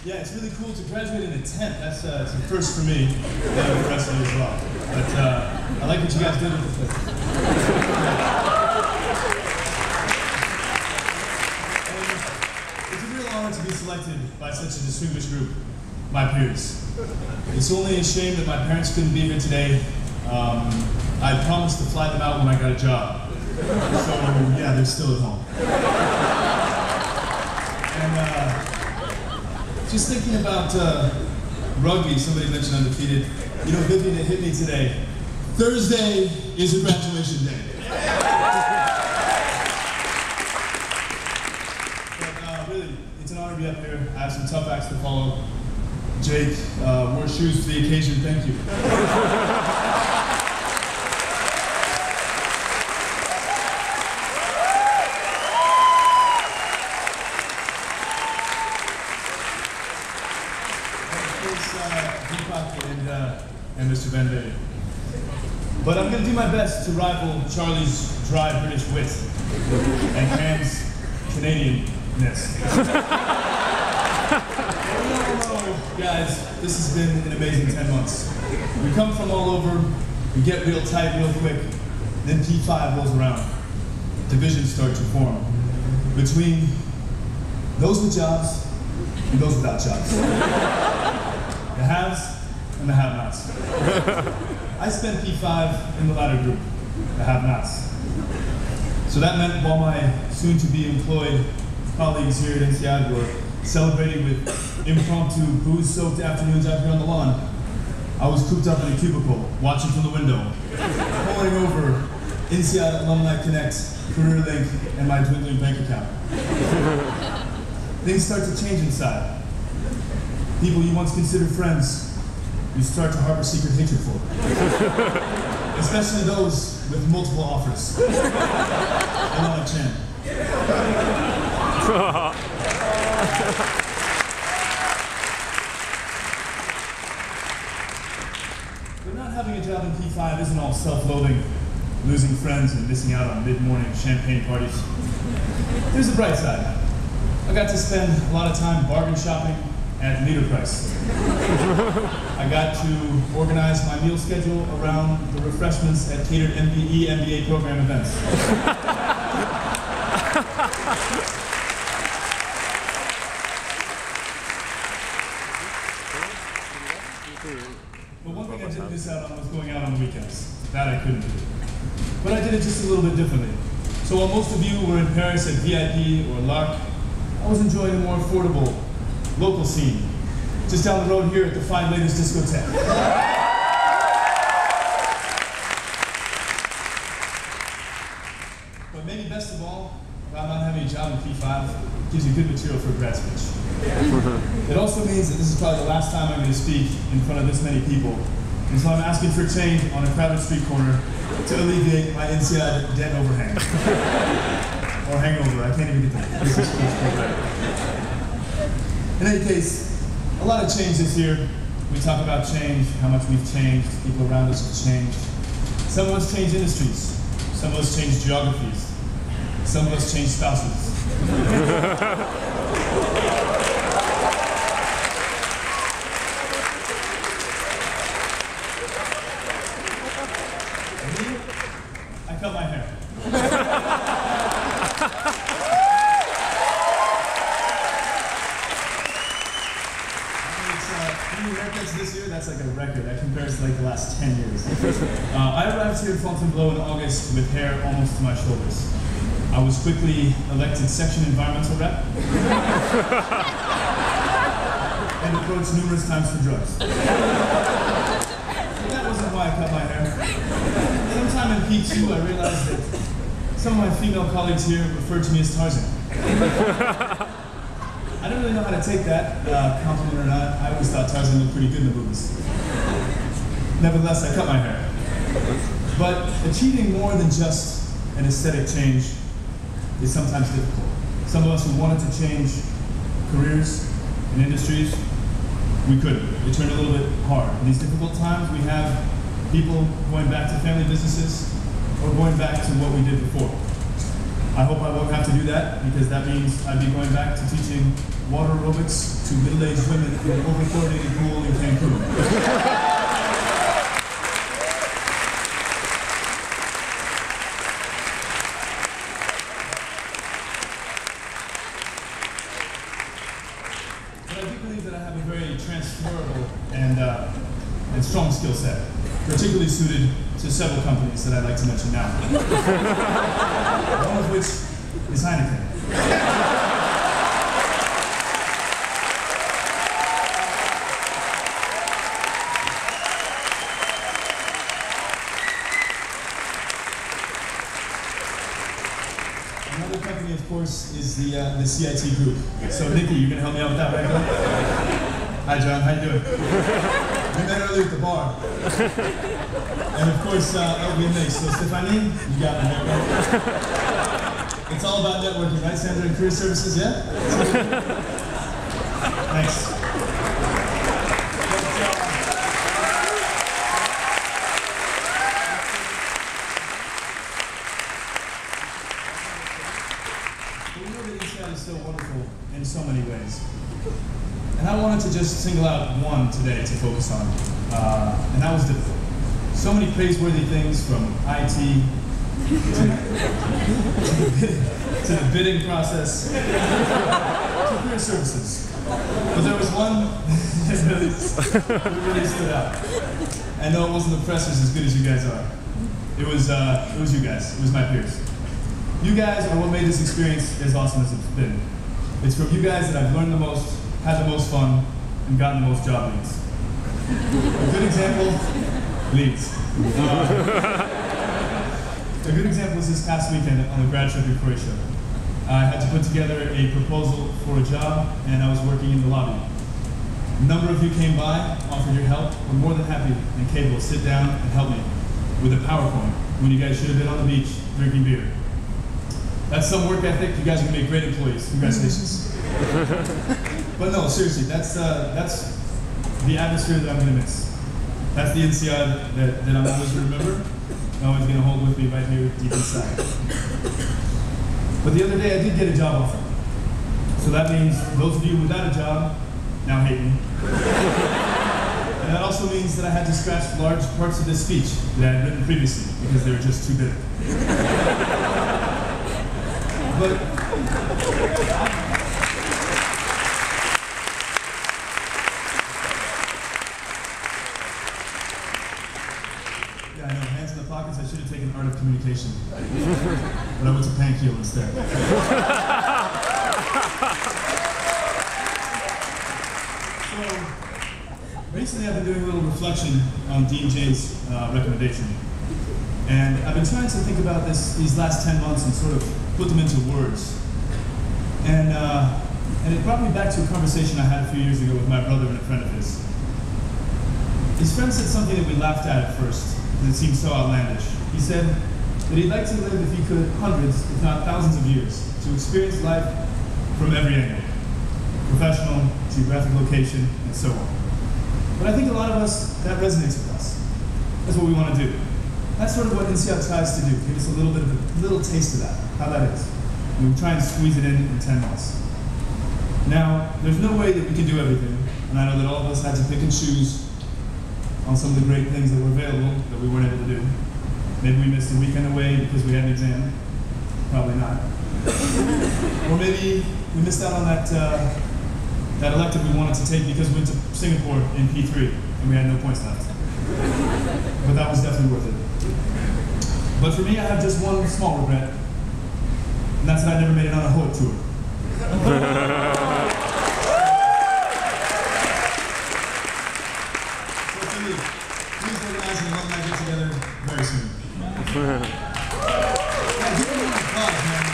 Yeah, it's really cool to graduate in a tent. That's it's a first for me, and the rest of you as well. But I like what you guys did with the place. It's a real honor to be selected by such a distinguished group, my peers. It's only a shame that my parents couldn't be here today. I promised to fly them out when I got a job. So, yeah, they're still at home. And just thinking about rugby, somebody mentioned undefeated. You know, Vivian, it hit me today. Thursday is a graduation day. But really, it's an honor to be up here. I have some tough acts to follow. Jake wore shoes for the occasion. Thank you. And Mr. Van Day. But I'm going to do my best to rival Charlie's dry British wit and Ham's Canadianness. Guys, this has been an amazing 10 months. We come from all over, we get real tight real quick, then P5 rolls around. Divisions start to form between those with jobs and those without jobs. The haves and the have-nots. I spent P5 in the latter group, the have-nots. So that meant while my soon-to-be employed colleagues here at INSEAD were celebrating with impromptu booze-soaked afternoons out here on the lawn, I was cooped up in a cubicle, watching from the window, poring over INSEAD Alumni Connect, Career Link, and my dwindling bank account. Things start to change inside. People you once considered friends, you start to harbor secret hatred for. Especially those with multiple offers. Alana Chan. But not having a job in P5 isn't all self-loathing, losing friends and missing out on mid-morning champagne parties. There's a bright side. I got to spend a lot of time bargain shopping at meter price. I got to organize my meal schedule around the refreshments at catered MBA program events. But one thing I didn't miss out on was going out on the weekends. That I couldn't do. But I did it just a little bit differently. So while most of you were in Paris at VIP or L'Arc, I was enjoying a more affordable local scene, just down the road here at the Five Ladies Discotheque. But maybe best of all, about not having a job in P5, gives you good material for a grad speech. It also means that this is probably the last time I'm going to speak in front of this many people, and so I'm asking for change on a crowded street corner to alleviate my INSEAD debt overhang. Or hangover, I can't even get that. In any case, a lot of change this year. We talk about change, how much we've changed, people around us have changed. Some of us change industries. Some of us change geographies. Some of us change spouses. Me, I cut my hair. This year, that's like a record. That compares to like the last 10 years. I arrived here in Fontainebleau in August with hair almost to my shoulders. I was quickly elected section environmental rep and approached numerous times for drugs. But that wasn't why I cut my hair. Sometime in P2, I realized that some of my female colleagues here referred to me as Tarzan. I don't really know how to take that, compliment or not. I always thought Tarzan looked pretty good in the movies. Nevertheless, I cut my hair. But achieving more than just an aesthetic change is sometimes difficult. Some of us who wanted to change careers and industries, we couldn't. It turned a little bit hard. In these difficult times, we have people going back to family businesses or going back to what we did before. I hope I won't have to do that, because that means I'd be going back to teaching water aerobics to middle-aged women in an over-coordinated pool in Cancun. But I do believe that I have a very transferable and strong skill set, particularly suited to several companies that I'd like to mention now. One of which is Heineken. Another company, of course, is the CIT group. So, Nikki, you're gonna help me out with that, right? Hi, John. How you doing? We met earlier at the bar. And of course, LB Mix. So, Stephanie, you got me, right? It's all about networking, right, Sandra, and career services, yeah? Thanks. But we know that INSEAD is so wonderful in so many ways. And I wanted to just single out one today to focus on, and that was difficult. So many praiseworthy things, from IT to the bidding process to career services. But there was one that really stood out. I know it wasn't the pressers as good as you guys are. It was you guys. It was my peers. You guys are what made this experience as awesome as it's been. It's from you guys that I've learned the most, had the most fun, and gotten the most job leads. A good example, leads. A good example was this past weekend on the grad trip in Croatia. I had to put together a proposal for a job, and I was working in the lobby. A number of you came by, offered your help, were more than happy and capable to sit down and help me with a PowerPoint when you guys should have been on the beach drinking beer. That's some work ethic. You guys are going to be great employees. Congratulations. But no, seriously, that's the atmosphere that I'm going to miss. That's the INSEAD that I'm always going to remember. I'm always going to hold with me right here deep inside. But the other day I did get a job offer. So that means those of you without a job now hate me. And that also means that I had to scratch large parts of this speech that I had written previously because they were just too bitter. But yeah, I know, hands in the pockets. I should have taken art of communication, but I went to Pankeel instead. So recently, I've been doing a little reflection on Dean Jay's recommendation, and I've been trying to think about these last 10 months and sort of put them into words. And it brought me back to a conversation I had a few years ago with my brother and a friend of his. His friend said something that we laughed at first, and it seemed so outlandish. He said that he'd like to live, if he could, hundreds, if not thousands of years, to experience life from every angle. Professional, geographic location, and so on. But I think a lot of us, that resonates with us. That's what we want to do. That's sort of what INSEAD tries to do, give us a little bit of a little taste of that, how that is. And we try and squeeze it in 10 months. Now, there's no way that we can do everything, and I know that all of us had to pick and choose on some of the great things that were available that we weren't able to do. Maybe we missed a weekend away because we had an exam. Probably not. Or maybe we missed out on that elective we wanted to take because we went to Singapore in P3 and we had no points left. But that was definitely worth it. But for me, I have just one small regret, and that's that I never made it on a Hood tour. So please organize an alumni get together very soon. Yeah, give me an applause, man.